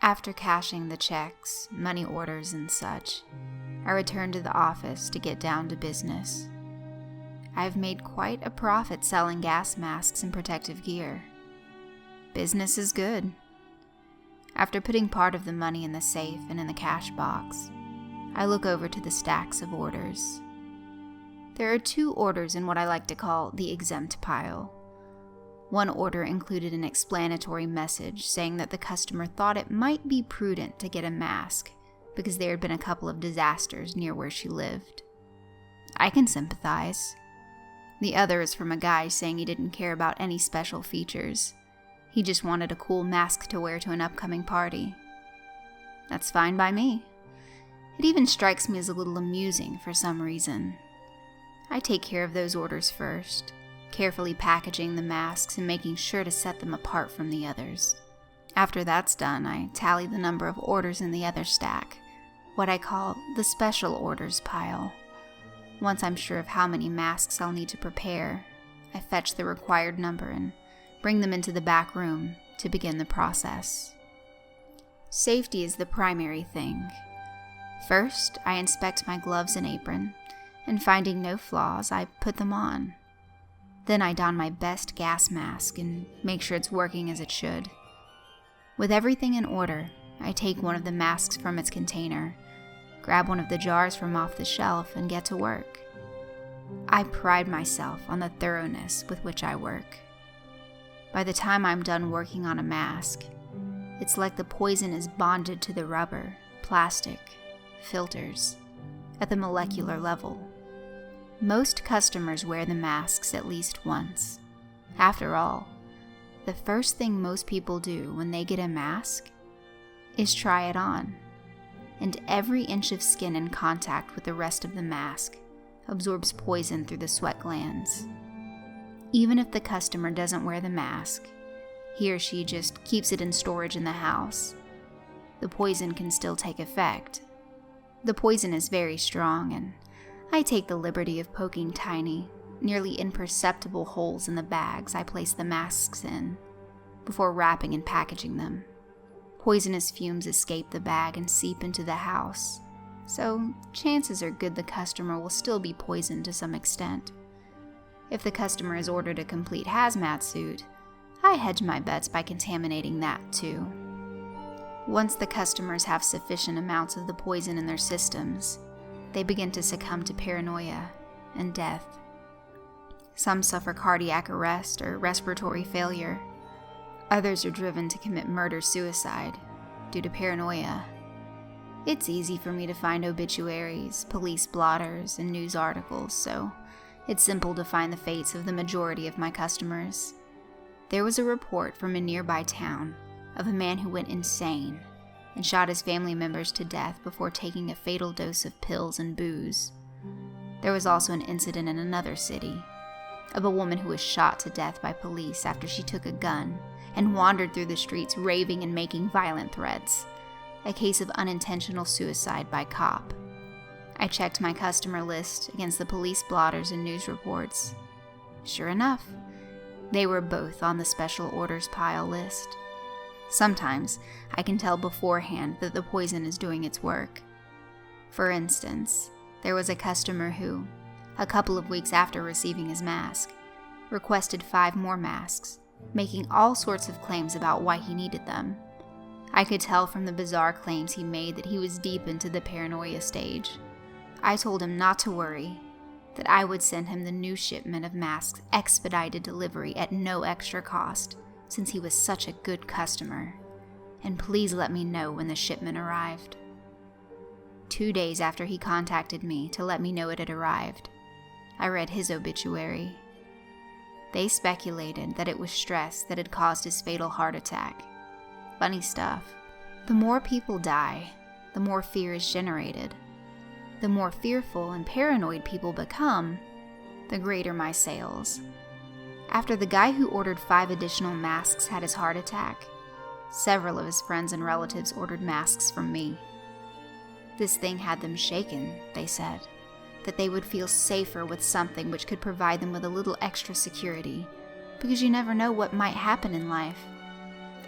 After cashing the checks, money orders, and such, I returned to the office to get down to business. I've made quite a profit selling gas masks and protective gear. Business is good. After putting part of the money in the safe and in the cash box, I look over to the stacks of orders. There are 2 orders in what I like to call the exempt pile. One order included an explanatory message saying that the customer thought it might be prudent to get a mask because there had been a couple of disasters near where she lived. I can sympathize. The other is from a guy saying he didn't care about any special features. He just wanted a cool mask to wear to an upcoming party. That's fine by me. It even strikes me as a little amusing for some reason. I take care of those orders first, carefully packaging the masks and making sure to set them apart from the others. After that's done, I tally the number of orders in the other stack, what I call the special orders pile. Once I'm sure of how many masks I'll need to prepare, I fetch the required number and bring them into the back room to begin the process. Safety is the primary thing. First, I inspect my gloves and apron, and finding no flaws, I put them on. Then I don my best gas mask and make sure it's working as it should. With everything in order, I take one of the masks from its container, grab one of the jars from off the shelf, and get to work. I pride myself on the thoroughness with which I work. By the time I'm done working on a mask, it's like the poison is bonded to the rubber, plastic, filters, at the molecular level. Most customers wear the masks at least once. After all, the first thing most people do when they get a mask is try it on, and every inch of skin in contact with the rest of the mask absorbs poison through the sweat glands. Even if the customer doesn't wear the mask, he or she just keeps it in storage in the house, the poison can still take effect. The poison is very strong, and I take the liberty of poking tiny, nearly imperceptible holes in the bags I place the masks in, before wrapping and packaging them. Poisonous fumes escape the bag and seep into the house, so chances are good the customer will still be poisoned to some extent. If the customer has ordered a complete hazmat suit, I hedge my bets by contaminating that too. Once the customers have sufficient amounts of the poison in their systems, they begin to succumb to paranoia and death. Some suffer cardiac arrest or respiratory failure. Others are driven to commit murder-suicide due to paranoia. It's easy for me to find obituaries, police blotters, and news articles, so it's simple to find the fates of the majority of my customers. There was a report from a nearby town of a man who went insane and shot his family members to death before taking a fatal dose of pills and booze. There was also an incident in another city of a woman who was shot to death by police after she took a gun and wandered through the streets raving and making violent threats, a case of unintentional suicide by cop. I checked my customer list against the police blotters and news reports. Sure enough, they were both on the special orders pile list. Sometimes I can tell beforehand that the poison is doing its work. For instance, there was a customer who, a couple of weeks after receiving his mask, requested 5 more masks, making all sorts of claims about why he needed them. I could tell from the bizarre claims he made that he was deep into the paranoia stage. I told him not to worry, that I would send him the new shipment of masks expedited delivery at no extra cost, since he was such a good customer, and please let me know when the shipment arrived. 2 days after he contacted me to let me know it had arrived, I read his obituary. They speculated that it was stress that had caused his fatal heart attack. Funny stuff. The more people die, the more fear is generated. The more fearful and paranoid people become, the greater my sales. After the guy who ordered 5 additional masks had his heart attack, several of his friends and relatives ordered masks from me. This thing had them shaken, they said, that they would feel safer with something which could provide them with a little extra security, because you never know what might happen in life.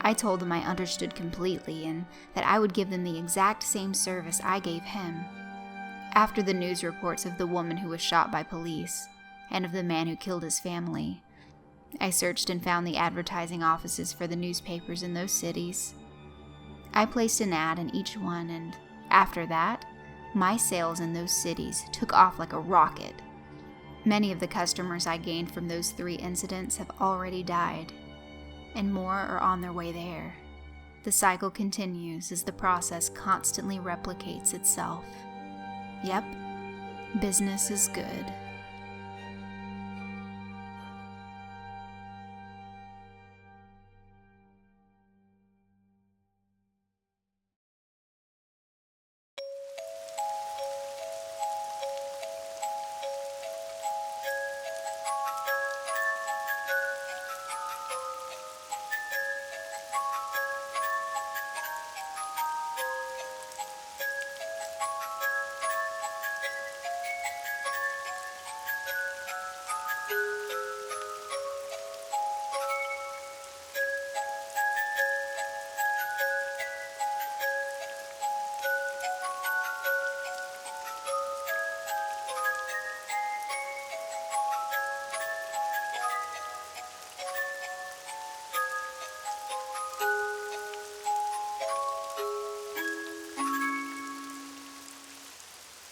I told him I understood completely and that I would give them the exact same service I gave him. After the news reports of the woman who was shot by police and of the man who killed his family, I searched and found the advertising offices for the newspapers in those cities. I placed an ad in each one, and after that, my sales in those cities took off like a rocket. Many of the customers I gained from those 3 incidents have already died, and more are on their way there. The cycle continues as the process constantly replicates itself. Yep, business is good.